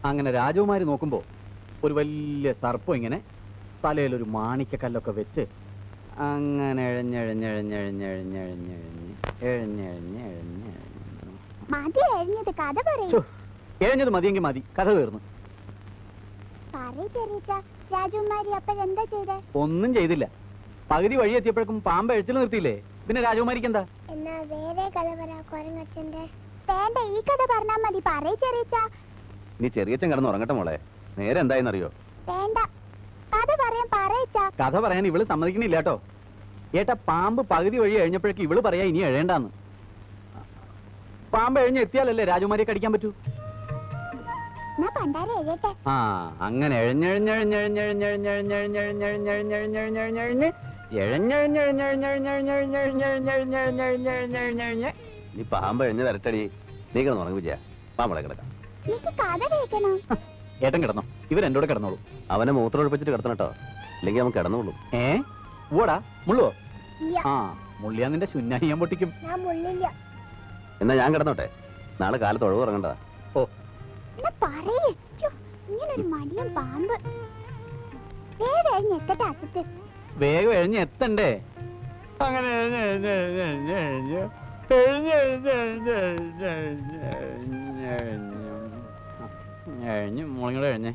അങ്ങനെ രാജകുമാരി നോക്കുമ്പോ ഒരു വലിയ സർപ്പം ഇങ്ങനെ തലയിലൊരു മാണിക്കക്കല്ലൊക്കെ വെച്ച് അങ്ങനെ എഴഞ്ഞത് മതിയെങ്കിൽ മതി, കഥ തീർന്നു. ഒന്നും ചെയ്തില്ല. പകുതി വഴി എത്തിയപ്പോഴേക്കും പാമ്പ് എഴുത്തിൽ നിർത്തിയില്ലേ, പിന്നെ രാജകുമാരിക്ക് എന്താ? നീ ചെറിയച്ചൻ കിടന്ന് ഉറങ്ങട്ടെ മോളെ. നേരെ എന്തായെന്നറിയോ? കഥ പറയാൻ ഇവള് സമ്മതിക്കണില്ല കേട്ടോ. ഏട്ടാ, പാമ്പ് പകുതി വഴി എഴിഞ്ഞപ്പോഴേക്കും ഇവള് പറയാ ഇനി എഴേണ്ടാന്ന്. പാമ്പ് എഴിഞ്ഞ് എത്തിയാലല്ലേ രാജകുമാരിയെ കടിക്കാൻ പറ്റൂ. ആ, അങ്ങനെ നീ പാമ്പ് എഴിഞ്ഞ് വരട്ടടി. നീ കിടന്നുറങ്ങി വിജയ. പാമ്പളെ കിടക്കാം. ഏട്ടൻ കിടന്നോ, ഇവരെന്റെ കൂടെ കിടന്നോളൂ. അവനെ മൂത്രം ഒഴിപ്പിച്ചിട്ട് കിടത്തണം കേട്ടോ, ഇല്ലെങ്കിൽ അവൻ കിടന്നോളൂ. ഓടാ മുള്ളുവോ? ആ, മുള്ളിയാ നിന്റെ ശുന്നായി ഞാൻ പൊട്ടിക്കും. എന്നാ ഞാൻ കിടന്നോട്ടെ, നാളെ കാലത്ത് ഒഴിവ് ഇറങ്ങണ്ടതാ. ഓ, വേഗം എഴിഞ്ഞ് എത്തണ്ടേ? അങ്ങനെ എഴിഞ്ഞ് മോളിങ്ങോടെ എഴിഞ്ഞേ.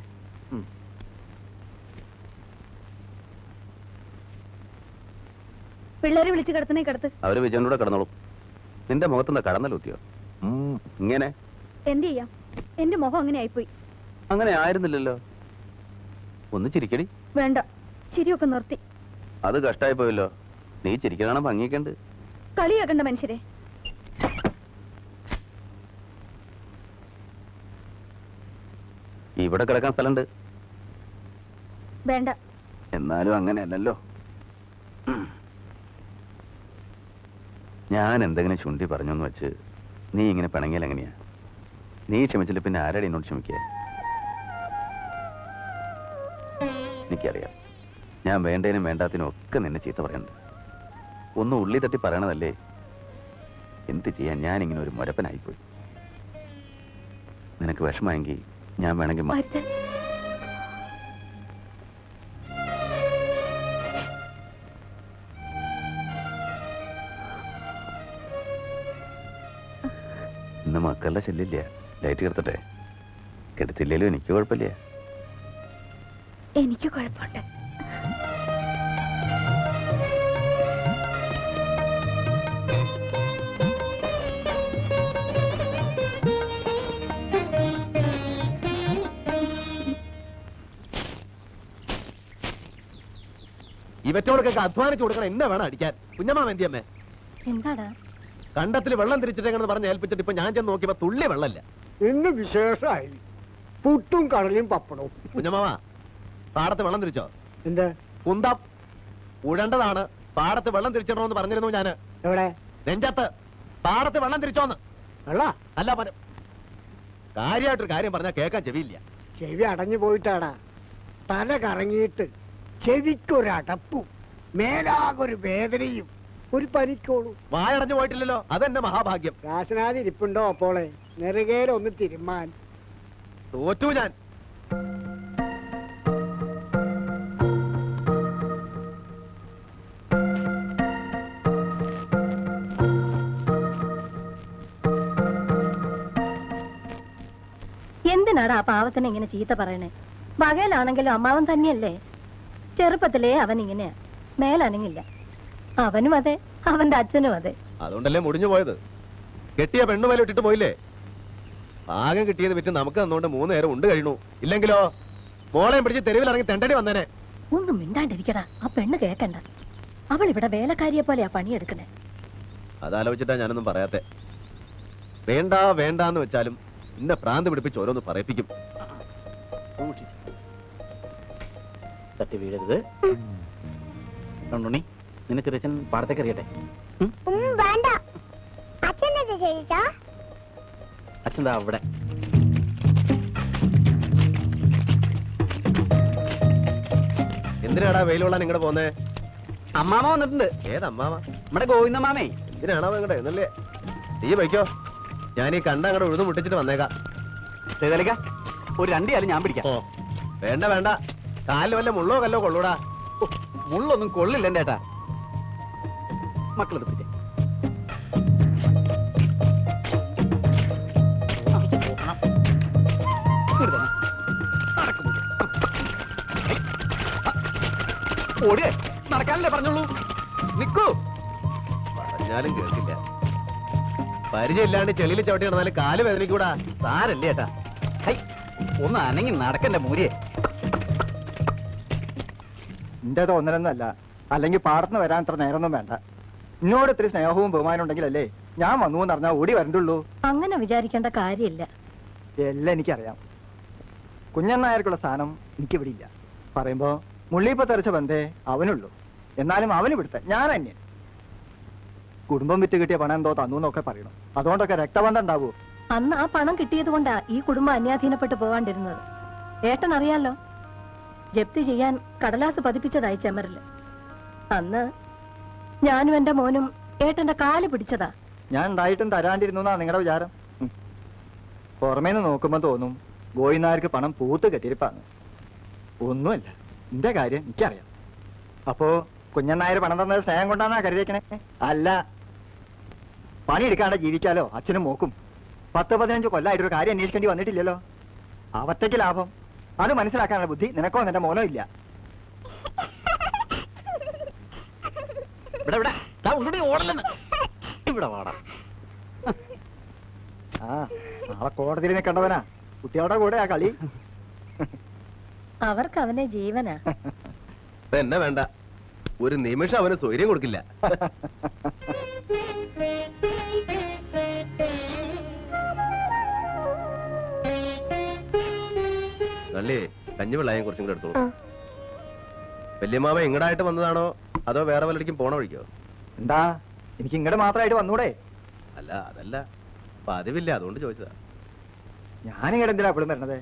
പിള്ളേരെ വിളിച്ച് കിടത്തണേ കിടത്ത്. അവര് വിജയനൂടെ കിടന്നോളും. നിന്റെ മുഖത്തെന്താ കടന്നലൂത്തിയോ? ഇങ്ങനെ എന്ത് ചെയ്യാം, എന്റെ മുഖം അങ്ങനെ ആയിപ്പോയി. അങ്ങനെ ആയിരുന്നില്ലല്ലോ. ഒന്ന് ചിരിക്കടി. വേണ്ട, ചിരിയൊക്കെ നിർത്തി. അത് കഷ്ടായി പോയല്ലോ. നീ ചിരിക്കണ ഭംഗിക്കണ്ട്. കളിയാക്കണ്ട മനുഷ്യരെ. ഇവിടെ കിടക്കാൻ സ്ഥലമുണ്ട്. വേണ്ട. എന്നാലും അങ്ങനെയല്ലല്ലോ. ഞാൻ എന്തെങ്കിലും ചുണ്ടി പറഞ്ഞോന്ന് വെച്ച് നീ ഇങ്ങനെ പിണങ്ങിയാൽ എങ്ങനെയാ? നീ ക്ഷമിച്ചില്ല പിന്നെ ആരാടി എന്നോട് ക്ഷമിക്കുക? എനിക്കറിയാം, ഞാൻ വേണ്ടതിനും വേണ്ടാത്തിനും ഒക്കെ നിന്നെ ചീത്ത പറയുന്നുണ്ട്. ഒന്ന് ഉള്ളി തട്ടി പറയണതല്ലേ. എന്ത് ചെയ്യാൻ, ഞാനിങ്ങനെ ഒരു മുരപ്പനായിപ്പോയി. നിനക്ക് വിഷമമെങ്കിൽ ഞാൻ വേണമെങ്കിൽ ഇന്ന് മക്കളുടെ ശല്യമില്ല. ലൈറ്റ് കെടുത്തട്ടെ? കെടുത്തില്ലേലും എനിക്ക് കുഴപ്പമില്ല. എനിക്ക് കുഴപ്പമുണ്ട്. ഇവറ്റോടൊക്കെ അധ്വാനിച്ചു കൊടുക്കണം. എന്നെ വേണം അടിക്കാൻ. കുഞ്ഞമ്മാ എന്തിയമ്മേ? എന്താടാ? കണ്ടത്തിൽ വെള്ളം തിരിച്ചിട്ടെന്ന് പറഞ്ഞ് ഏൽപ്പിച്ചിട്ട് ഇപ്പൊ ഞാൻ ചെന്ന് നോക്കിയപ്പോ തുള്ളി വെള്ളമില്ല. ഇന്ന് വിശേഷമായി പുട്ടും കടലും പപ്പടവും. കുഞ്ഞമ്മാവ, പാടത്ത് വെള്ളം തിരിച്ചോ? എന്താ? കുന്തം ഉഴണ്ടതാണ്. പാടത്ത് വെള്ളം തിരിച്ചിടണമെന്ന് പറഞ്ഞിരുന്നു ഞാന്. എവിടെ? നെഞ്ചത്ത്. പാടത്ത് വെള്ളം തിരിച്ചോന്ന്. വെള്ള അല്ല, കാര്യമായിട്ടൊരു കാര്യം പറഞ്ഞാൽ കേൾക്കാൻ ചെവിയില്ല. ചെവി അടഞ്ഞു പോയിട്ടാടാ. തല കറങ്ങിയിട്ട് ചെവിക്കൊരടപ്പും മേലാകൊരു വേദനയും ഒരു പനിക്കോളും. വായടഞ്ഞു പോയിട്ടില്ലല്ലോ, അതെന്റെ മഹാഭാഗ്യം. രാശനാഥ് ഇരിപ്പുണ്ടോ അപ്പോളെ? നെറുകയിലൊന്ന് തിരുമാൻ. തോറ്റു ഞാൻ. എന്തിനാടാ ആ പാവത്തിനെ ഇങ്ങനെ ചീത്ത പറയണേ? പകയിലാണെങ്കിലും അമ്മാവൻ തന്നെയല്ലേ. ചെറുപ്പത്തിലേ അവൻ ഇങ്ങനെയാ, മേലനങ്ങില്ല. അവനും അതെ, അവന്റെ അച്ഛനും അതെ. അതുകൊണ്ടല്ലേ മുടിഞ്ഞു പോയത്. കെട്ടിയ പെണ്ണു മേലെ ഇട്ടിട്ട് പോയില്ലേ? ആകെ കിട്ടിയത് വിറ്റ് നമുക്ക് തന്നോണ്ട് 3 നേരം ഉണ്ട് കഴിഞ്ഞു. ഇല്ലെങ്കിലോ മോളെയും പിടിച്ച് തെരുവിൽ ഇറങ്ങി തെണ്ടടി വന്നേനെ. ഒന്നും മിണ്ടാണ്ടിരിക്കടാ. ആ പെണ്ണ് കേക്കണ്ട. അവൾ ഇവിടെ വേലക്കാരിയെ പോലെയാ പണിയെടുക്കണേ. അതാലോചിച്ചിട്ടാ ഞാനൊന്നും പറയാത്തെ. വേണ്ട വേണ്ടാന്ന് വെച്ചാലും ഇന്ന പ്രാന്ത് പിടിപ്പിച്ച് ഓരോന്ന് പറയിപ്പിക്കും. തട്ടി വീഴരുത്. കണ്ണുണ്ണി, നിന്നെ ചെറിയച്ഛൻ പാടത്തേക്ക് അറിയട്ടെ? അച്ഛൻ അവിടെ. എന്തിനാടാ വെയിലുള്ള നിങ്ങടെ പോന്നേ? അമ്മാമ വന്നിട്ടുണ്ട്. ഏതമ്മാമ? നമ്മുടെ ഗോവിന്ദമാമേ. എന്തിനാണോ നിങ്ങടെ എന്നല്ലേ? നീ വയ്ക്കോ, ഞാൻ ഈ കണ്ട അങ്ങടെ ഉഴുതു മുട്ടിച്ചിട്ട് വന്നേക്കാം. ചെയ്തേക്ക. ഒരു രണ്ടിയാലും ഞാൻ പിടിക്കാം. ഓ വേണ്ട വേണ്ട, കാലിൽ വല്ല മുള്ളോ കല്ലോ കൊള്ളൂടാ. ഓ, മുള്ളൊന്നും കൊള്ളില്ല എന്റെ ഏട്ടാ. മക്കളത് പിടിച്ചേ. ഓടിയേ, നടക്കാനല്ലേ പറഞ്ഞോളൂ. നിക്കൂ. പറഞ്ഞാലും കേൾക്കില്ല. പരിചയമില്ലാണ്ട് ചെളിയിൽ ചവിട്ടി നടന്നാലും കാല് വേദനിക്കൂടാ. സാരല്ലേ ഏട്ടാ. ഹൈ, ഒന്ന് അനങ്ങി നടക്കണ്ട മൂരിയെ. എന്റെ തോന്നലൊന്നല്ല, അല്ലെങ്കിൽ പാടത്തുനിന്ന് വരാൻ ഇത്ര നേരമൊന്നും വേണ്ട. എന്നോട് ഇത്തിരി സ്നേഹവും ബഹുമാനം ഉണ്ടെങ്കിലല്ലേ ഞാൻ വന്നു എന്ന് പറഞ്ഞാൽ ഓടി വരണ്ടുള്ളൂ. അങ്ങനെ വിചാരിക്കേണ്ട കാര്യമില്ല. എല്ലാം എനിക്കറിയാം. കുഞ്ഞൻ നായർക്കുള്ള സ്ഥാനം എനിക്കിവിടെ ഇല്ല. പറയുമ്പോ മുള്ളിപ്പ തെറിച്ച ബന്ധേ അവനുള്ളൂ. എന്നാലും അവന് ഇവിടുത്തെ ഞാൻ അന്യൻ. കുടുംബം വിറ്റ് കിട്ടിയ പണം എന്തോ തന്നു എന്നൊക്കെ പറയണം. അതുകൊണ്ടൊക്കെ രക്തബന്ധം ഉണ്ടാവൂ. അന്ന് ആ പണം കിട്ടിയത് കൊണ്ടാ ഈ കുടുംബം അന്യാധീനപ്പെട്ട് പോവാണ്ടിരുന്നത്. ഏട്ടൻ അറിയാലോ, ജപ്തി ചെയ്യാൻ കടലാസ് പതിപ്പിച്ചതായി ചെമറില്. അന്ന് ഞാനും എന്റെ മോനും ഏട്ടന്റെ കാല് പിടിച്ചതാ. ഞാൻ ഉണ്ടായിട്ടും തരാണ്ടിരുന്നു എന്നാ നിങ്ങളുടെ വിചാരം? പുറമേന്ന് നോക്കുമ്പോ തോന്നും ഗോയിനാർക്ക് പണം പൂത്ത് കെട്ടിരിപ്പാണ്. ഒന്നുമല്ല, എന്റെ കാര്യം എനിക്കറിയാം. അപ്പോ കുഞ്ഞൻ നായർ പണം തന്നത് സ്നേഹം കൊണ്ടാന്നാ കരുതിയേക്കണേ? അല്ല, പണിയെടുക്കാണ്ട് ജീവിക്കാലോ അച്ഛനും മോക്കും. 10-15 കൊല്ലമായിട്ടൊരു കാര്യം അന്വേഷിക്കേണ്ടി വന്നിട്ടില്ലല്ലോ. അവറ്റയ്ക്ക് ലാഭം. അത് മനസ്സിലാക്കാനുള്ള ബുദ്ധി നിനക്കോ നിന്റെ മോനോ ഇല്ല. ഇവിടെ ഇവിടെ ഓടല്ലെന്ന്. ഇവിടെ വാടാ. ആ, നാളെ കോടതിയിൽ നിൽക്കേണ്ടവനാ. കുട്ടികളുടെ കൂടെ ആ കളി. അവർക്ക് അവനെ ജീവനാ. എന്നെ വേണ്ട, ഒരു നിമിഷം അവന് സ്വൈര്യം കൊടുക്കില്ല. നല്ലേ, കഞ്ഞിവെള്ളായും കുറച്ചും കൂടെ എടുത്തോളൂ. വല്യമാമ ഇങ്ങടായിട്ട് വന്നതാണോ അതോ വേറെ വല്ലടിക്കും പോണ വഴിക്കോ? എന്താ, എനിക്ക് ഇങ്ങോട്ട് മാത്രമായിട്ട് വന്നൂടെ? അല്ല അതല്ല, പതിവില്ല, അതുകൊണ്ട് ചോദിച്ചതാ. ഞാനിങ്ങോട്ട് എന്തിനാ എപ്പോഴും വരണത്?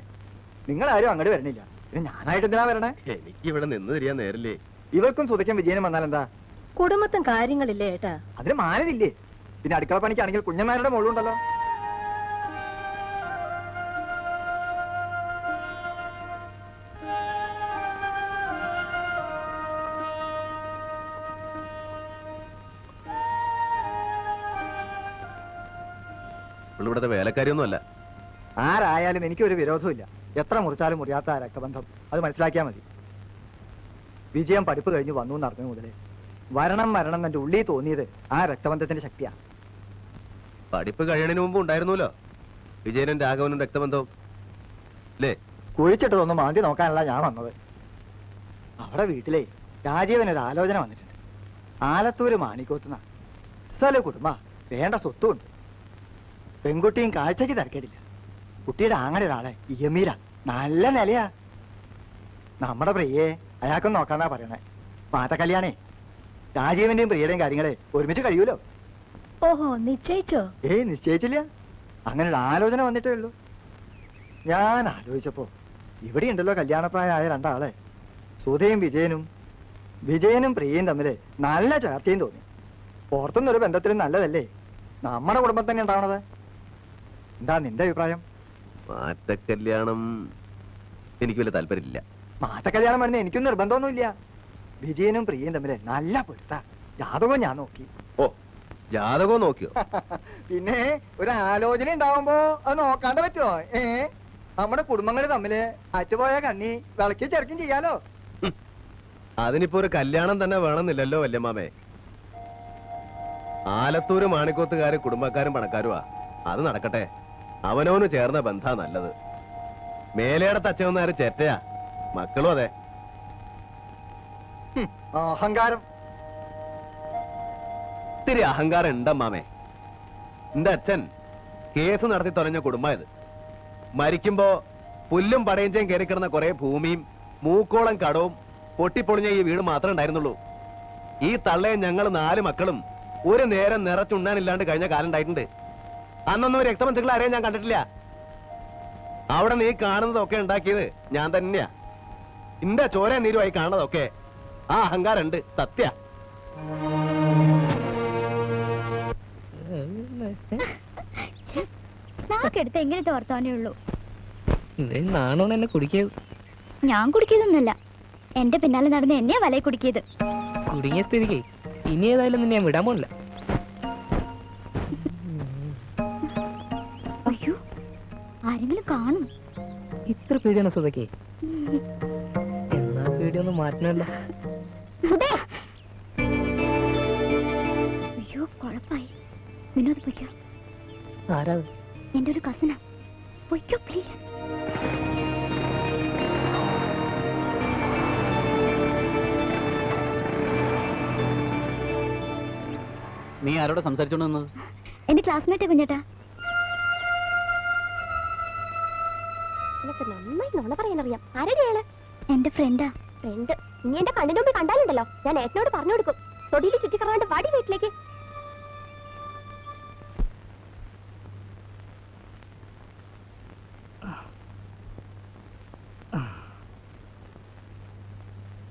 നിങ്ങളാരും അങ്ങോട്ട് വരണില്ല, പിന്നെ ഞാനായിട്ട് എന്തിനാ വരണേ? എനിക്ക് ഇവിടെ നിന്ന് തിരിയാൻ നേരില്ലേ. ഇവർക്കും സുതയ്ക്കും വിജയനും വന്നാൽ എന്താ? കുടുംബത്തും കാര്യങ്ങളില്ലേ ഏട്ടാ? അതിന് മാനതില്ലേ? പിന്നെ അടുക്കള പണിക്കാണെങ്കിൽ കുഞ്ഞനാരുടെ മോളുണ്ടല്ലോ. ഇവിടുത്തെ വേലക്കാരിയൊന്നും അല്ല. ആരായാലും എനിക്കൊരു വിരോധമില്ല. എത്ര മുറിച്ചാലും മുറിയാത്ത ആ രക്തബന്ധം, അത് മനസ്സിലാക്കിയാൽ മതി. വിജയം പഠിപ്പ് കഴിഞ്ഞ് വന്നു എന്നറിഞ്ഞു മുതലേ വരണം എന്റെ ഉള്ളിൽ തോന്നിയത് ആ രക്തബന്ധത്തിന്റെ ശക്തിയാ. പഠിപ്പ് കഴിയണതിന് മുമ്പ് ഉണ്ടായിരുന്നല്ലോ വിജയനും രാഘവനും രക്തബന്ധവും അല്ലേ? കുഴിച്ചിട്ടതൊന്നും മാന്തി നോക്കാനല്ല ഞാൻ വന്നത്. അവിടെ വീട്ടിലെ രാജീവനൊരു ആലോചന വന്നിട്ടുണ്ട്. ആലത്തൂര് മാണിക്കോത്തുന്ന സ്ഥല കുടുംബ, വേണ്ട സ്വത്തുണ്ട്. പെൺകുട്ടിയും കാഴ്ചക്ക് തിരക്കേടില്ല. കുട്ടിയുടെ ആങ്ങളെ ഒരാളെ ഇയമീര, നല്ല നിലയാ. നമ്മുടെ പ്രിയയെ അയാൾക്കൊന്നും നോക്കാന്നാ പറയണേ. മാറ്റ കല്യാണേ രാജീവന്റെയും പ്രിയയുടെയും കാര്യങ്ങളെ ഒരുമിച്ച് കഴിയൂലോ. ഓഹോ, നിശ്ചയിച്ചോ? നിശ്ചയിച്ചില്ല, അങ്ങനെ ഒരു ആലോചന വന്നിട്ടേ ഉള്ളൂ. ഞാൻ ആലോചിച്ചപ്പോ ഇവിടെ ഉണ്ടല്ലോ കല്യാണപ്രായമായ രണ്ടാളെ, സുധയും വിജയനും പ്രിയയും തമ്മില് നല്ല ചർച്ചയും തോന്നി. പുറത്തുനിന്നൊരു ബന്ധത്തിലും നല്ലതല്ലേ നമ്മുടെ കുടുംബം തന്നെ ഉണ്ടാവണത്. എന്താ നിന്റെ അഭിപ്രായം? മാറ്റക്കല്യാണം എനിക്ക് വലിയ താല്പര്യമില്ല. മാറ്റക്കല്യാണം വരുന്ന എനിക്കും നിർബന്ധമൊന്നുമില്ല. വിജയനും പ്രിയയും തമ്മില് നല്ല പൊരുത്ത. ജാതകവും ഞാൻ നോക്കി. ഓ, ജാതകവും നോക്കിയോ? പിന്നെ ഒരു ആലോചന ഉണ്ടാവുമ്പോ അത് നോക്കാണ്ട് പറ്റുമോ? നമ്മുടെ കുടുംബങ്ങൾ തമ്മില് അറ്റുപോയ കണ്ണി വിളക്കി ചെറുക്കും ചെയ്യാലോ. അതിനിപ്പോ ഒരു കല്യാണം തന്നെ വേണമെന്നില്ലല്ലോ വല്യമാമേ. ആലത്തൂര് മാണിക്കോത്തുകാര് കുടുംബക്കാരും പണക്കാരുമാ, അത് നടക്കട്ടെ. അവനോന് ചേർന്ന ബന്ധാ നല്ലത്. മേലേടത്ത് അച്ഛനാര് ചേറ്റയാ, മക്കളും അതെ. അഹങ്കാരം. ഇത്തിരി അഹങ്കാരം ഉണ്ടമ്മാമേ. എന്റെ അച്ഛൻ കേസ് നടത്തി തൊലഞ്ഞ കുടുംബം ഇത്. മരിക്കുമ്പോ പുല്ലും പടയഞ്ചയും കയറിക്കിടന്ന കുറെ ഭൂമിയും മൂക്കോളം കടവും പൊട്ടിപ്പൊളിഞ്ഞ ഈ വീട് മാത്രമേ ഉണ്ടായിരുന്നുള്ളൂ. ഈ തള്ളയും ഞങ്ങൾ 4 മക്കളും ഒരു നേരം നിറച്ചുണ്ണാനില്ലാണ്ട് കഴിഞ്ഞ കാലം ഉണ്ടായിട്ടുണ്ട്. അന്നൊന്നും രക്തബന്ധുക്കൾ ആരെയും ഞാൻ കണ്ടിട്ടില്ല. അവിടെ നീ കാണുന്നതൊക്കെ ഉണ്ടാക്കിയത് ഞാൻ തന്നെയാ. ഇന്റെ ചോര നീരുമായി കാണുന്നതൊക്കെ ആ അഹങ്കാരം ഉണ്ട്, സത്യ. നാക്കെടുത്ത് എങ്ങനത്തെ വർത്താനേ ഉള്ളൂ. നാണോന്ന് എന്നെ കുടിക്കിയത്. ഞാൻ കുടിക്കുന്നൊന്നുമല്ല, എന്റെ പിന്നാലെ നടന്ന് എന്നെയാ വലയെ കുടിക്കിയത്. കുടുങ്ങിയ സ്ഥിതിക്ക് ഇനി ഏതായാലും നിന്നെ ഞാൻ വിടാൻ പോണില്ല. അയ്യോ, ആരെങ്കിലും കാണും. ഇത്ര പേടിയാണ് സുധയ്ക്ക്? എന്നാ പേടിയൊന്നും മാറ്റണല്ലോ. അയ്യോ, കുഴപ്പായി. വിനോദ് പൊയ്ക്കോ. ആരാ? എന്റെ ഒരു കസിനാ. പൊയ്ക്കോ പ്ലീസ്. നീ ആരോടെ സംസാരിച്ചോണ്ട് നിന്നത്? എന്റെ ക്ലാസ്മേറ്റ് കുഞ്ഞേട്ടാ. നന്നായി നുണ പറയാനറിയാം. ആരുടെയാണ്? എന്റെ ഫ്രണ്ടാ. ഫ്രണ്ട്? ഇനി എന്റെ കണ്ണിന് മുമ്പിൽ കണ്ടാലുണ്ടല്ലോ, ഞാൻ ഏട്ടനോട് പറഞ്ഞു കൊടുക്കും. തൊടിയിൽ ചുറ്റിക്കറാണ്ട് വാടി വീട്ടിലേക്ക്.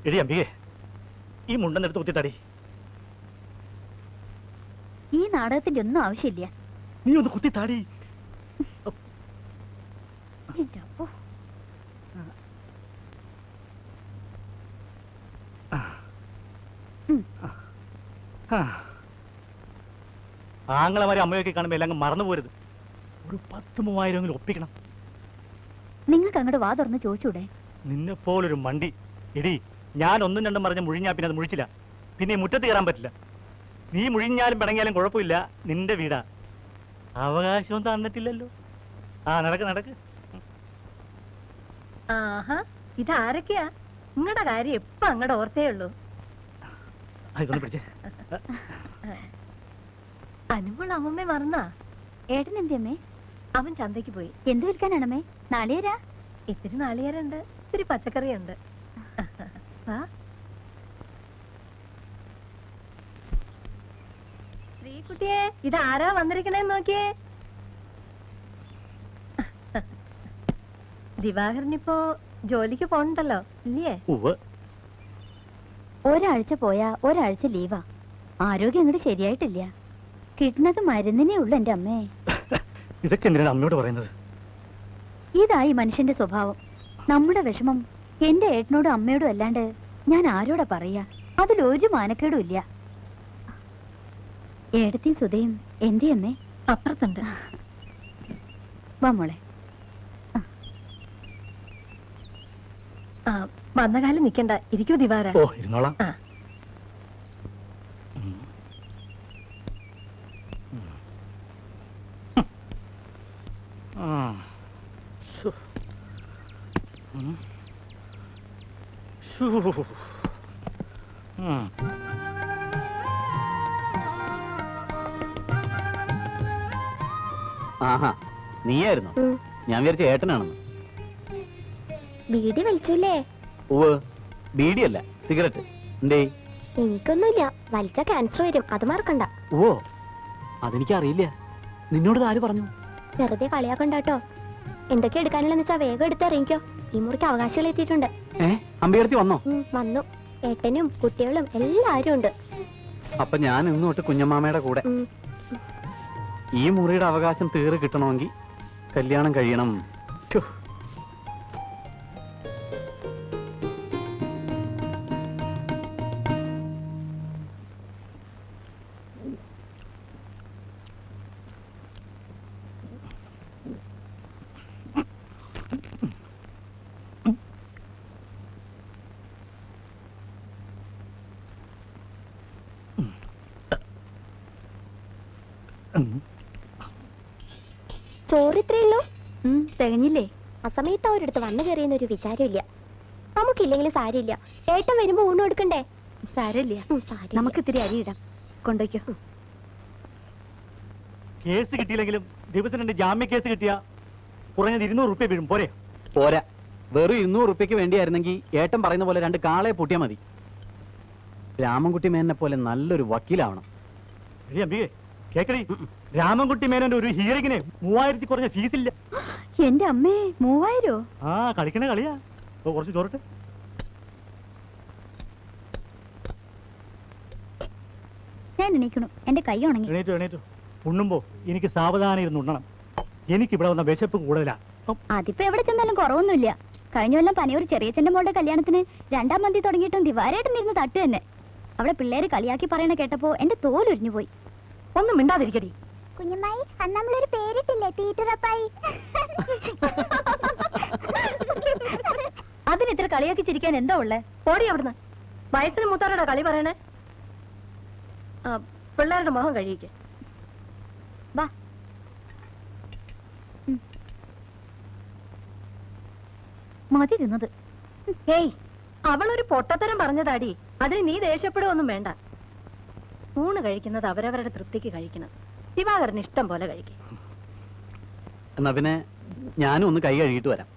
എടി അമ്പികേ, ഈ മുണ്ടെന്നെടുത്ത് കുത്തിത്താടി. ഈ നാടകത്തിന്റെ ഒന്നും ആവശ്യമില്ല. നീ ഒന്ന് കുത്തിത്താടി. എന്റെ അപ്പോ. ആങ്ങളമാരെ അമ്മയൊക്കെ കാണുമ്പോ എല്ലാം അങ്ങ് മറന്നു പോരുത്. ഒരു 10,000-3000 ഒപ്പിക്കണം. നിങ്ങൾക്ക് അങ്ങോട്ട് വാ തുറന്ന് ചോദിച്ചൂടെ? നിന്നെ പോലൊരു മണ്ടി. എടി, ഞാൻ ഒന്നും രണ്ടും പറഞ്ഞ് മുഴിഞ്ഞാ പിന്നെ അത് മുഴിച്ചില്ല. പിന്നെ ഈ മുറ്റത്ത് കയറാൻ പറ്റില്ല. നീ മുഴിഞ്ഞാലും പിടങ്ങിയാലും കുഴപ്പമില്ല, നിന്റെ വീടാ. അവകാശവും തന്നിട്ടില്ലല്ലോ. ആ, നടക്ക് നടക്ക്. ആഹാ, ഇതാരൊക്കെയാ? നിങ്ങളുടെ കാര്യം എപ്പ അങ്ങടെ ഓർത്തേ ഉള്ളൂ. ഇതൊന്ന് പിടിച്ചേ. അനുമോൾ അമ്മമ്മേ മറന്നാ? ഏട്ടൻ എന്തിയമ്മേ? അവൻ ചന്തയ്ക്ക് പോയി. എന്ത് വിൽക്കാനാണമ്മേ? നാളികേരാ? ഇത്തിരി നാളികേരുണ്ട്, ഇത്തിരി പച്ചക്കറിയുണ്ട്. ശ്രീകുട്ടിയെ, ഇതാരാ വന്നിരിക്കണേന്ന് നോക്കിയേ. ദിവാകരനിപ്പോ ജോലിക്ക് പോണ്ടല്ലോ ഇല്ലേ? ഒരാഴ്ച പോയാ ഒരാഴ്ച ലീവാ. ആരോഗ്യം അങ്ങോട്ട് ശരിയായിട്ടില്ല. കിട്ടുന്നത് മരുന്നിനേ ഉള്ളു എന്റെ അമ്മേ. ഇതൊക്കെ എന്തിനാണ് അമ്മയോട് പറയുന്നത്? ഇതായി മനുഷ്യന്റെ സ്വഭാവം. നമ്മുടെ വിഷമം എന്റെ ഏട്ടനോടും അമ്മയോടും അല്ലാണ്ട് ഞാൻ ആരോടാ പറയാ? അതിലൊരു മാനക്കേടും ഇല്ല. ഏടത്തെയും സുധയും എന്തേ അമ്മേ? അപ്പുറത്തുണ്ട്. വാ മോളെ. വന്ന കാലം നിക്കണ്ട, ഇരിക്കൂ ദിവാര. ഓ, ഇരുന്നോളാം. ആഹാ, നീയായിരുന്നോ? ഞാൻ വിചാരിച്ച ഏട്ടനാണെന്ന്. ബീഡി വലിച്ചൂല്ലേ? ഓവ്, ബീഡിയല്ല, സിഗരറ്റ്. എന്തേ? എനിക്കൊന്നുമില്ല. വലിച്ച ക്യാൻസർ വരും, അത് മറക്കണ്ട. ഓ, അതെനിക്കറിയില്ല. നിന്നോട് ആര് പറഞ്ഞു? വെറുതെ കളിയാക്കണ്ടോ. എന്തൊക്കെ എടുക്കാനുള്ളതെന്ന് വെച്ചാ വേഗം എടുത്തിറങ്ങിക്കോ. ഈ മുറിക്ക് അവകാശികൾ എത്തിയിട്ടുണ്ട്. അമ്പയർത്തി വന്നോ? വന്നു. ഏട്ടനും കുട്ടികളും എല്ലാരും ഉണ്ട്. അപ്പൊ ഞാൻ ഇന്ന് തൊട്ട് കുഞ്ഞമ്മാമയുടെ കൂടെ. ഈ മുറിയുടെ അവകാശം തീരെ കിട്ടണമെങ്കിൽ കല്യാണം കഴിയണം. ചോറിത്രയുള്ളൂ? തികഞ്ഞില്ലേ? അസമയത്ത് അവരടുത്ത് വന്നു കയറിയെന്ന ഒരു വിചാരമില്ല. നമുക്കില്ലെങ്കിലും സാരിയില്ല. ഏട്ടൻ വരുമ്പോ ഊണ് കൊടുക്കണ്ടേ? സാരമില്ല, നമുക്ക് ഇത്തിരി അരിയിടാം. കൊണ്ടോയ്ക്കോ. കേസ് കിട്ടിയില്ലെങ്കിലും ദിവസം 2 ജാമ്യ കേസ് കിട്ടിയ കുറഞ്ഞത് 200 റുപ്യ വീഴും. പോരെ? പോരാ, വെറും 200 റുപ്യക്ക് വേണ്ടിയായിരുന്നെങ്കിൽ ഏട്ടൻ പറയുന്ന പോലെ 2 കാളയെ പൂട്ടിയാ മതി. രാമൻകുട്ടി മേനെ പോലെ നല്ലൊരു വക്കീലാവണം. കേക്കടി, രാമൻകുട്ടി മേനന്റെ ഒരു ഹിയറിങ്ങിന് 3000 കുറഞ്ഞ ഫീസില്ല. എന്റെ അമ്മേ, 3000? ആ, കളിക്കണ കളിയാ. കുറച്ച് ചോറിട്ട്. ഞാൻ എണീക്കണു, എന്റെ കൈ ഉണങ്ങി. എണീറ്റു എണീറ്റു. ഉണ്ണുമ്പോ എനിക്ക് സാവധാനം ഇരുന്ന് ഉണ്ണണം. എനിക്കിവിടെ വന്ന വിശപ്പ് കൂടുതലാ. അതിപ്പോ എവിടെ ചെന്നാലും കുറവൊന്നുമില്ല. കഴിഞ്ഞ കൊല്ലം പനയൂർ ചെറിയച്ഛന്റെ മോളുടെ കല്യാണത്തിന് 2ാം മന്തി തുടങ്ങിയിട്ടും ദിവാരായിട്ടിരുന്ന് തട്ട് തന്നെ. അവിടെ പിള്ളേര് കളിയാക്കി പറയണ കേട്ടപ്പോ എന്റെ തോലുരിഞ്ഞു പോയി. ഒന്നും മിണ്ടാതിരിക്കടി. കുഞ്ഞമ്മായി അന്ന് നമ്മളൊരു പേരിട്ടില്ലേ ടീച്ചറപ്പായി. അതിന് ഇത്ര കളിയാക്കി ചിരിക്കാൻ എന്താ ഉള്ളേ? ഓടി അവിടുന്ന്. വയസ്സിന് മൂത്താരോടാ കളി പറയണേ. പിള്ളേരുടെ മുഖം കഴിയിക്കേ. വാ. മതി തിന്നത്. ഏയ്, അവളൊരു പൊട്ടത്തരം പറഞ്ഞതാടി. അതിന് നീ ദേഷ്യപ്പെടുകയൊന്നും വേണ്ട. ഊണ് കഴിക്കുന്നത് അവരവരുടെ തൃപ്തിക്ക് കഴിക്കണം. ദിവാകരന് ഇഷ്ടം പോലെ കഴിക്കും. എന്നാ പിന്നെ ഞാനും ഒന്ന് കൈ കഴുകിയിട്ട് വരാം.